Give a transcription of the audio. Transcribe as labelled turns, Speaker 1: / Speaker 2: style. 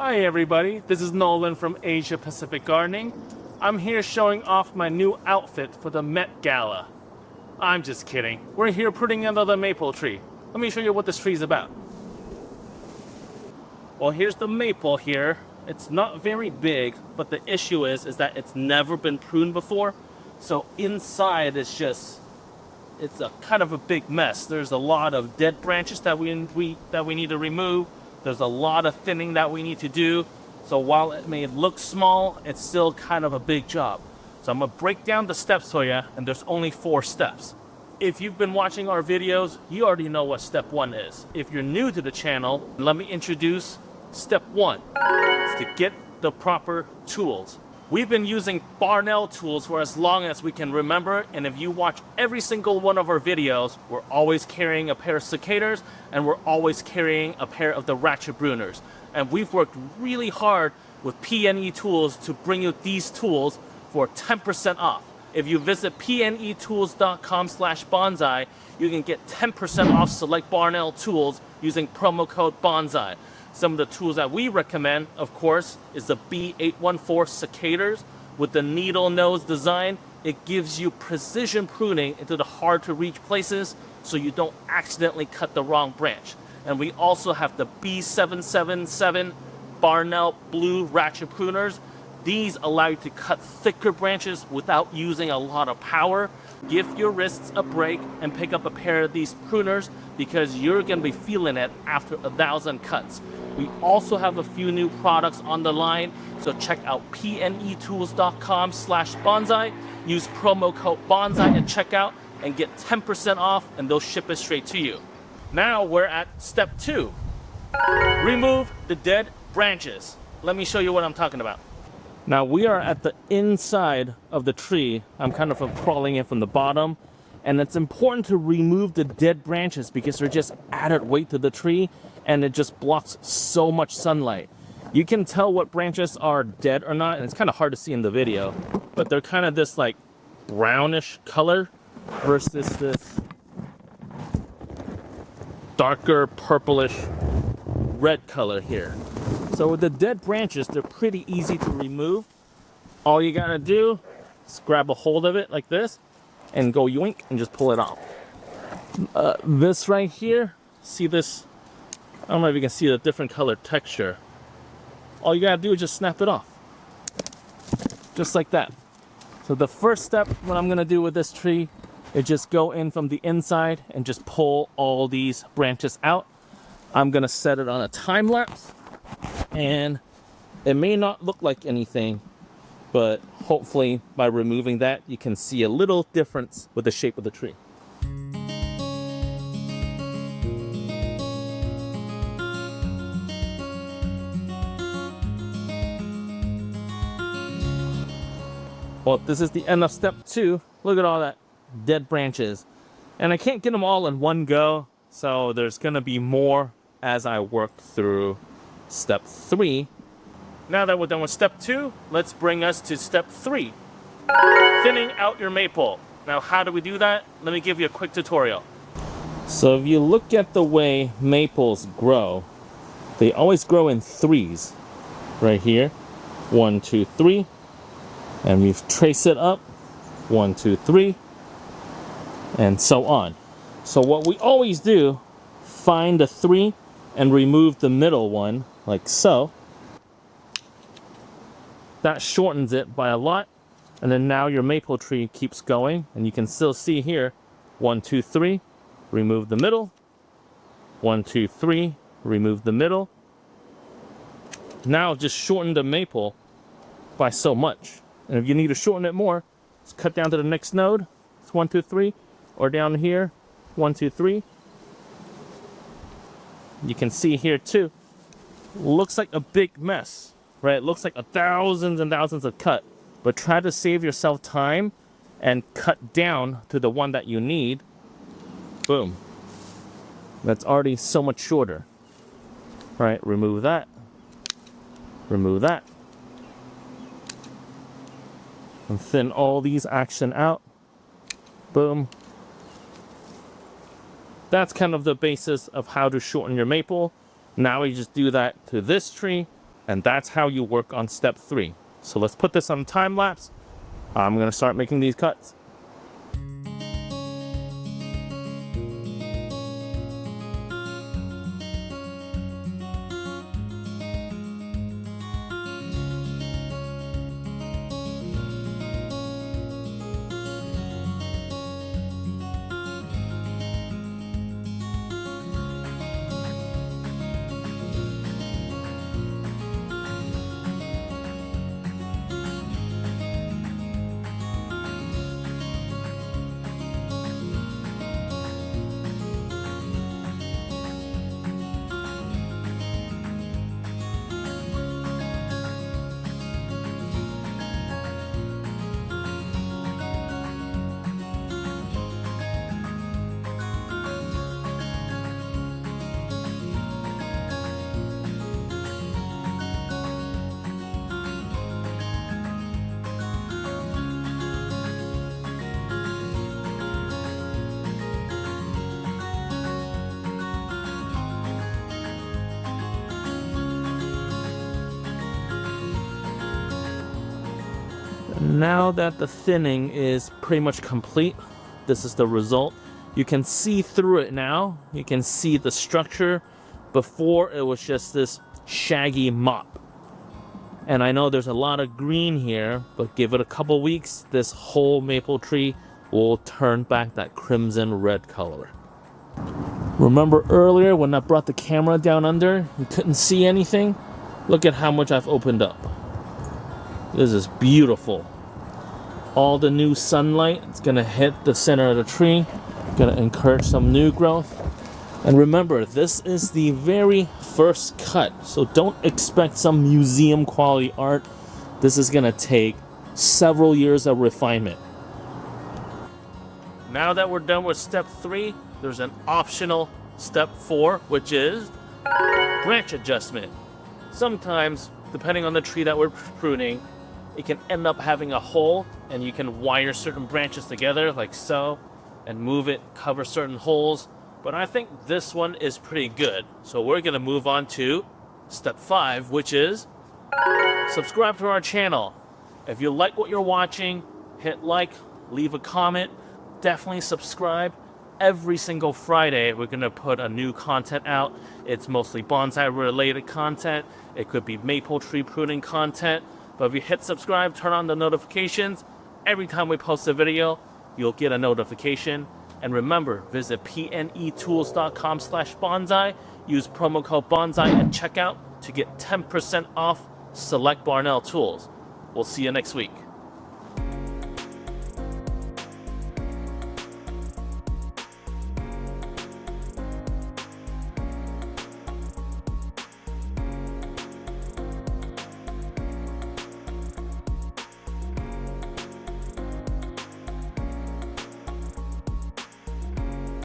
Speaker 1: Hi everybody, this is Nolan from Asia Pacific Gardening. I'm here showing off my new outfit for the Met Gala. I'm just kidding. We're here pruning another maple tree. Let me show you what this tree is about. Well, here's the maple here. It's not very big, but the issue is that it's never been pruned before. So inside it's a kind of a big mess. There's a lot of dead branches that we need to remove. There's a lot of thinning that we need to do. So while it may look small, it's still kind of a big job. So I'm gonna break down the steps for you, and there's only 4 steps. If you've been watching our videos, you already know what step 1 is. If you're new to the channel, let me introduce step 1. It's to get the proper tools. We've been using Barnell tools for as long as we can remember, and if you watch every single one of our videos, we're always carrying a pair of secators, and we're always carrying a pair of the ratchet pruners. And we've worked really hard with PNE tools to bring you these tools for 10% off. If you visit pnetools.com/bonsai, you can get 10% off select Barnell tools using promo code bonsai. Some of the tools that we recommend, of course, is the B814 secators with the needle nose design. It gives you precision pruning into the hard to reach places so you don't accidentally cut the wrong branch. And we also have the B777 Barnell blue ratchet pruners. These allow you to cut thicker branches without using a lot of power. Give your wrists a break and pick up a pair of these pruners because you're going to be feeling it after 1,000 cuts. We also have a few new products on the line, so check out pnetools.com/bonsai. Use promo code bonsai at checkout and get 10% off, and they'll ship it straight to you. Now we're at step 2. Remove the dead branches. Let me show you what I'm talking about. Now we are at the inside of the tree. I'm kind of crawling in from the bottom, and it's important to remove the dead branches because they're just added weight to the tree, and it just blocks so much sunlight. You can tell what branches are dead or not, and it's kind of hard to see in the video, but they're kind of this like brownish color versus this darker purplish red color here. So with the dead branches, they're pretty easy to remove. All you gotta do is grab a hold of it like this and go yoink and just pull it off. This right here, see this? I don't know if you can see the different color texture. All you gotta do is just snap it off. Just like that. So the first step, what I'm gonna do with this tree is just go in from the inside and just pull all these branches out. I'm gonna set it on a time lapse, and it may not look like anything, but hopefully by removing that, you can see a little difference with the shape of the tree. Well, this is the end of step 2. Look at all that dead branches. And I can't get them all in one go, so there's gonna be more as I work through step 3. Now that we're done with step 2, let's bring us to step 3. Thinning out your maple. Now how do we do that? Let me give you a quick tutorial. So if you look at the way maples grow, they always grow in 3s. Right here, 1, 2, 3. And we trace it up, 1, 2, 3, and so on. So what we always do, find a 3 and remove the middle one, like so. That shortens it by a lot, and then now your maple tree keeps going, and you can still see here, 1, 2, 3, remove the middle, 1, 2, 3, remove the middle. Now just shorten the maple by so much. And if you need to shorten it more, just cut down to the next node. It's 1, 2, 3, or down here, 1, 2, 3. You can see here too. Looks like a big mess, right? It looks like thousands and thousands of cut. But try to save yourself time and cut down to the one that you need. Boom. That's already so much shorter. Right? Remove that. Remove that. And thin all these action out. Boom. That's kind of the basis of how to shorten your maple. Now we just do that to this tree And that's how you work on step 3. So let's put this on time lapse. I'm gonna start making these cuts. Now that the thinning is pretty much complete, this is the result. You can see through it now. You can see the structure. Before, it was just this shaggy mop. And I know there's a lot of green here, but give it a couple weeks, this whole maple tree will turn back that crimson red color. Remember earlier when I brought the camera down under, you couldn't see anything? Look at how much I've opened up. This is beautiful. All the new sunlight, it's gonna hit the center of the tree, gonna encourage some new growth. And remember, this is the very first cut, so don't expect some museum quality art. This is gonna take several years of refinement. Now that we're done with step 3, there's an optional step 4, which is branch adjustment. Sometimes, depending on the tree that we're pruning, it can end up having a hole, and you can wire certain branches together like so and move it, cover certain holes. But I think this one is pretty good. So we're gonna move on to step 5, which is subscribe to our channel. If you like what you're watching, hit like, leave a comment, definitely subscribe. Every single Friday, we're gonna put a new content out. It's mostly bonsai related content. It could be maple tree pruning content. But if you hit subscribe, turn on the notifications, every time we post a video, you'll get a notification. And remember, visit pnetools.com/bonsai. Use promo code bonsai at checkout to get 10% off select Barnell tools. We'll see you next week.